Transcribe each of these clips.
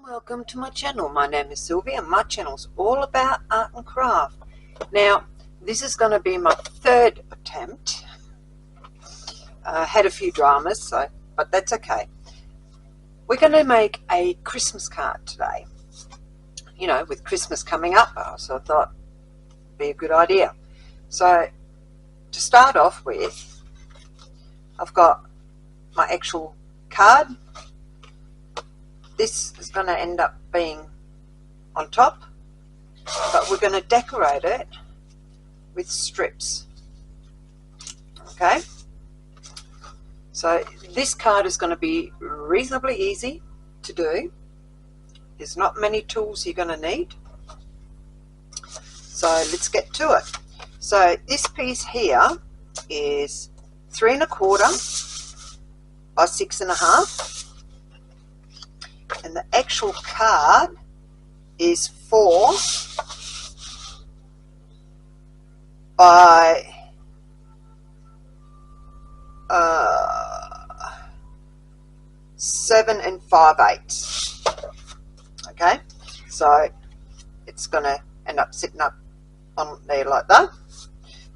Welcome to my channel. My name is Sylvia and my channel is all about art and craft. Now this is going to be my third attempt. I had a few dramas, but that's okay. We're going to make a Christmas card today. You know, with Christmas coming up, so I thought it'd be a good idea. So to start off with, I've got my actual card. This is going to end up being on top, but we're going to decorate it with strips. Okay, so this card is going to be reasonably easy to do. There's not many tools you're going to need, so let's get to it. So this piece here is 3 1/4 by 6 1/2. And the actual card is 4 by 7 5/8. Okay, so it's going to end up sitting up on there like that,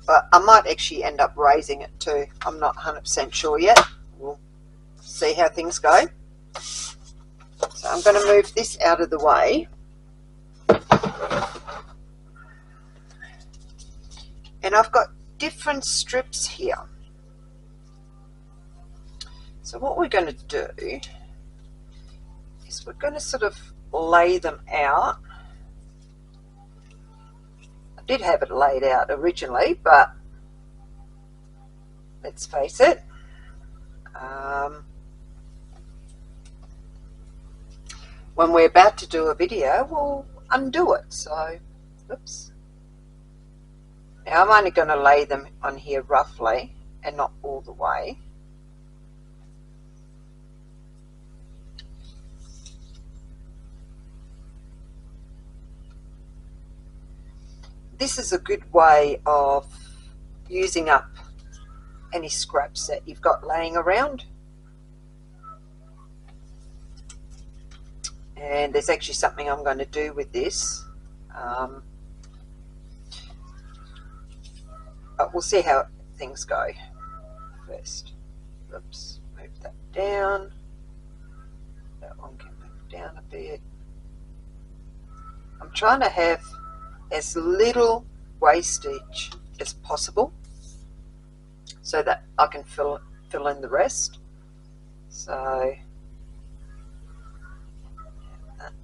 but I might actually end up raising it too. I'm not 100% sure yet. We'll see how things go. So I'm going to move this out of the way, and I've got different strips here. So what we're going to do is we're going to sort of lay them out. I did have it laid out originally, but let's face it, when we're about to do a video, we'll undo it. So, oops. Now I'm only going to lay them on here roughly and not all the way. This is a good way of using up any scraps that you've got laying around. And there's actually something I'm going to do with this, but we'll see how things go first. Oops, move that down. That one can move down a bit. I'm trying to have as little wastage as possible so that I can fill in the rest. So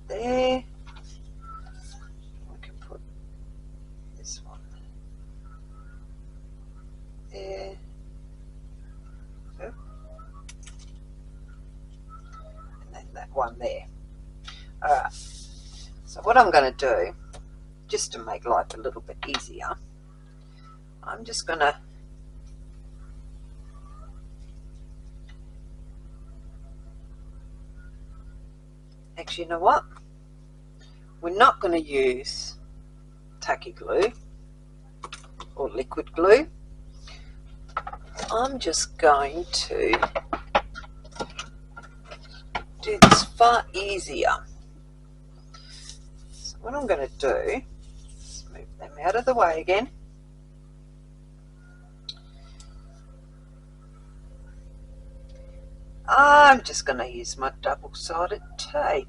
there, we can put this one there, and then that one there. Alright, so what I'm going to do, just to make life a little bit easier, I'm just going to actually, you know what? We're not going to use tacky glue or liquid glue. I'm just going to do this far easier. So what I'm going to do is move them out of the way again. I'm just going to use my double-sided tape.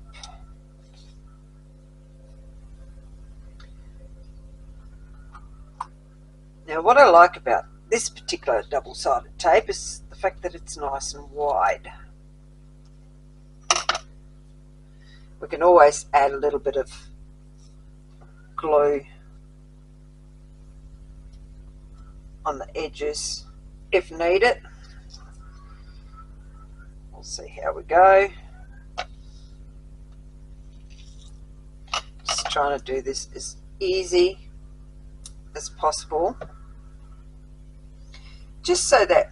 Now what I like about this particular double-sided tape is the fact that it's nice and wide. We can always add a little bit of glue on the edges if needed. We'll see how we go. Just trying to do this as easy as possible, just so that,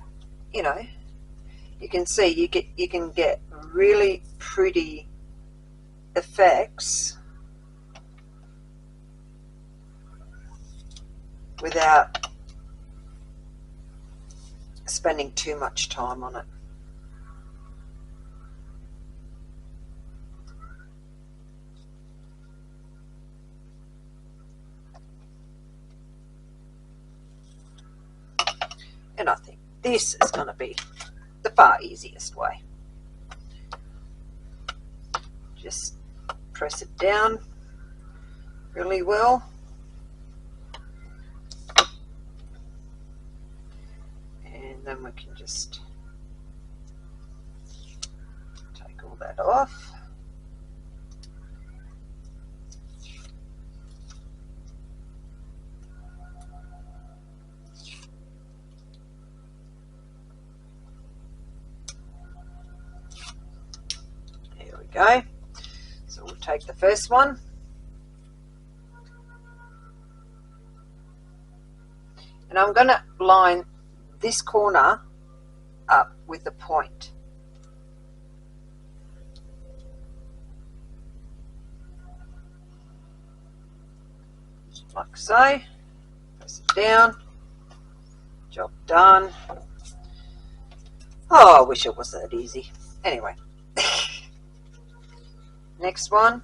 you know, you can see you can get really pretty effects without spending too much time on it. this is going to be the far easiest way. Just press it down really well. And then we can just take all that off. There we go. So we'll take the first one. And I'm going to line this corner up with the point. Like so. Press it down. Job done. Oh, I wish it was that easy. Anyway. Next one.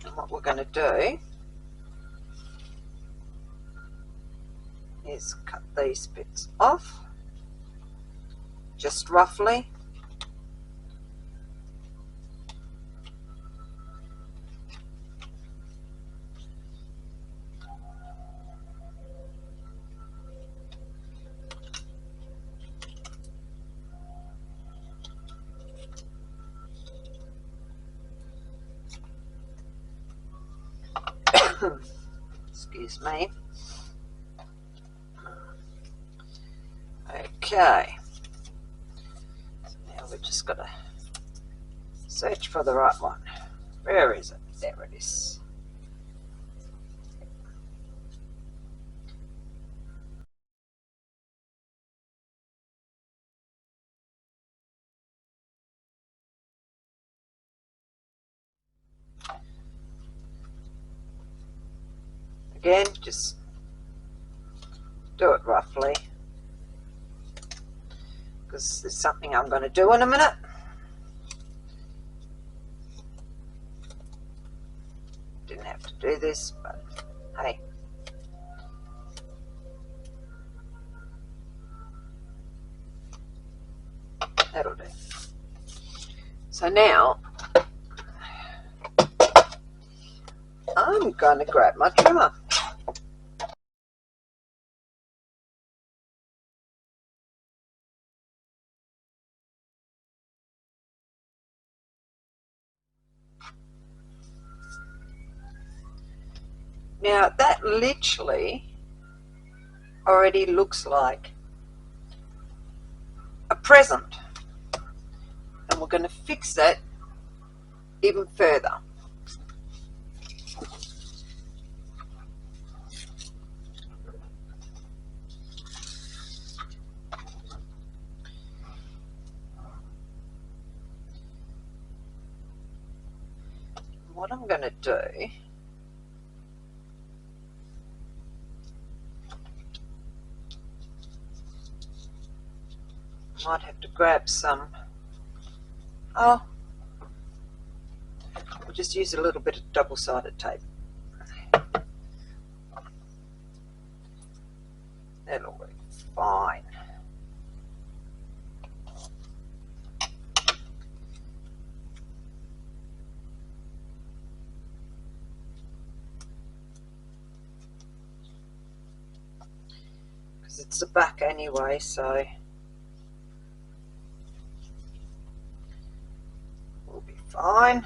And what we're going to do is cut these bits off, just roughly. Excuse me. Okay, so now we've just got to search for the right one. Where is it? There it is. Again, just do it roughly, because there's something I'm going to do in a minute. Didn't have to do this, but hey. That'll do. So now I'm going to grab my trimmer. Now that literally already looks like a present, and we're going to fix it even further. What I'm going to do, might have to grab some, we'll just use a little bit of double-sided tape. That'll work fine. Because it's the back anyway, so we'll be fine.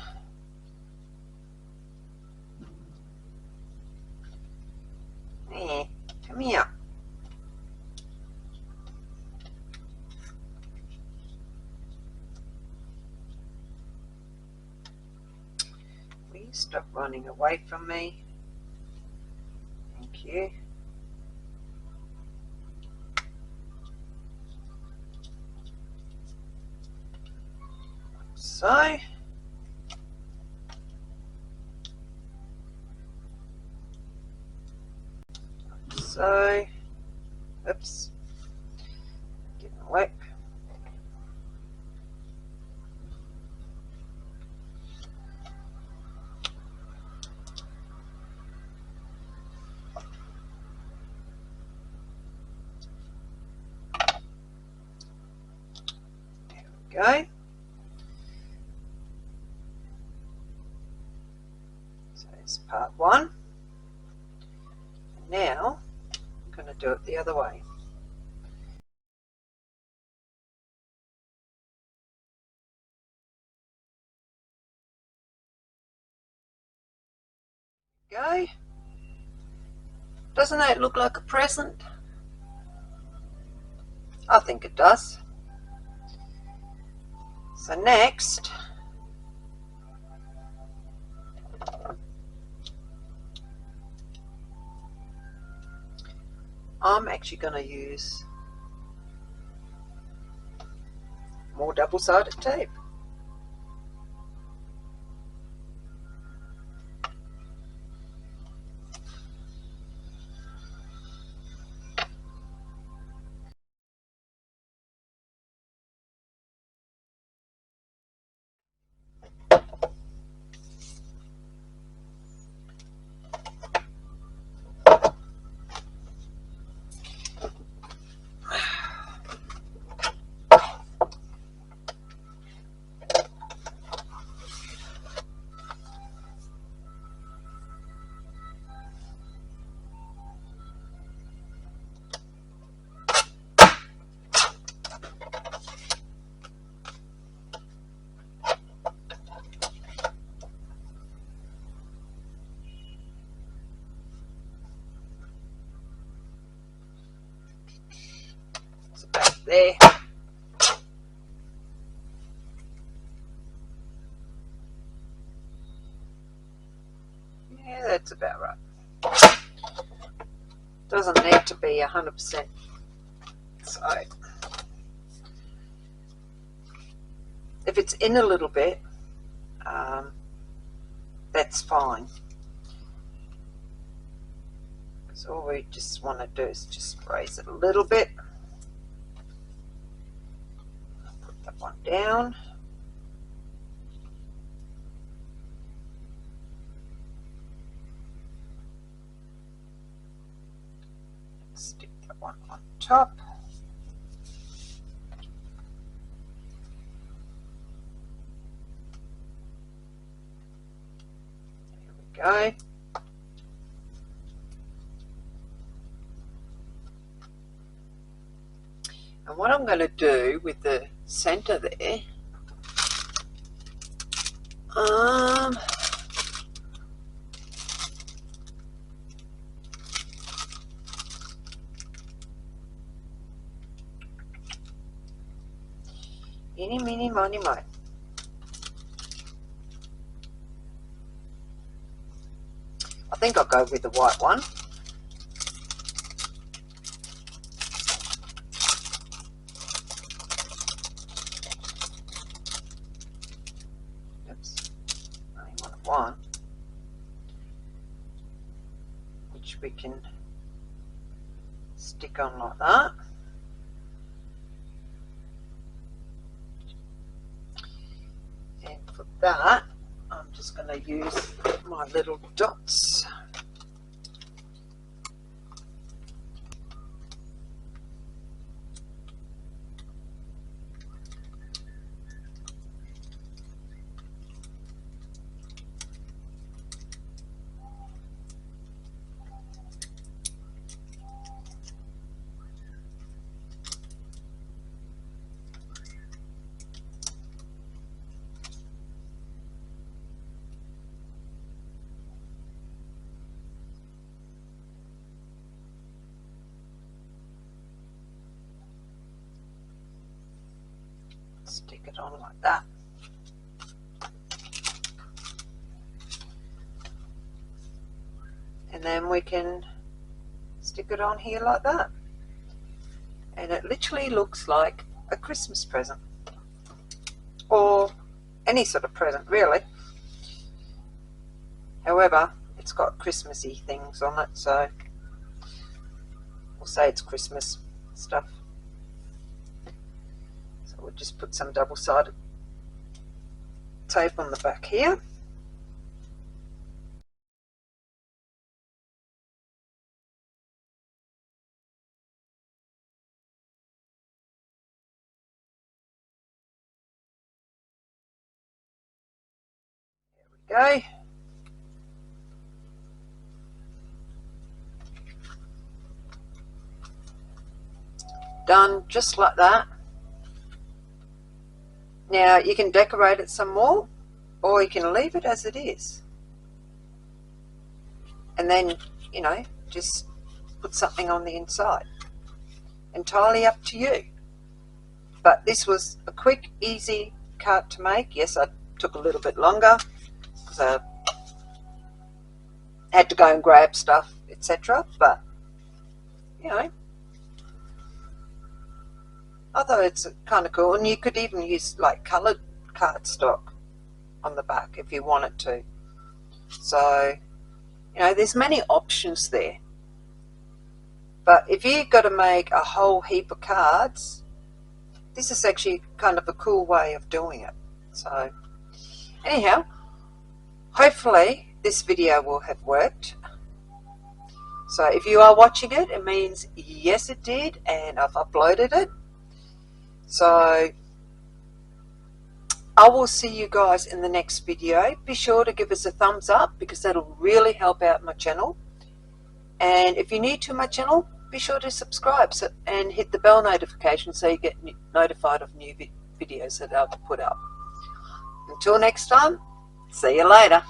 Hey, come here. Will you stop running away from me? Thank you. So, oops, didn't work. go. So it's part one. Now I'm going to do it the other way. Go. Doesn't that look like a present? I think it does. So next, I'm actually going to use more double-sided tape. It's about there. Yeah, that's about right. Doesn't need to be 100%. So if it's in a little bit, that's fine. Because all we just want to do is just raise it a little bit. Put that one down. Stick that one on top. There we go. And what I'm going to do with the center there, eeny, meeny, miny, mo. I think I'll go with the white one. Oops, I only wanted one. Which we can stick on like that. And for that, I'm just going to use my little dots. Stick it on like that. And then we can stick it on here like that. And it literally looks like a Christmas present. Or any sort of present, really. However, it's got Christmassy things on it, so we'll say it's Christmas stuff. So we'll just put some double-sided tape on the back here. go. Done just like that. Now you can decorate it some more, or you can leave it as it is. And then, you know, just put something on the inside. Entirely up to you. But this was a quick, easy card to make. Yes, I took a little bit longer because I had to go and grab stuff, etc. But, you know, I thought it's kind of cool. And you could even use like coloured cardstock on the back if you wanted to. So, you know, there's many options there. But if you've got to make a whole heap of cards, this is actually kind of a cool way of doing it. So, anyhow, hopefully this video will have worked. So if you are watching it, it means yes it did, and I've uploaded it. So I will see you guys in the next video. Be sure to give us a thumbs up because that'll really help out my channel. And if you're new to my channel, be sure to subscribe and hit the bell notification so you get notified of new videos that I'll put up. Until next time, see you later.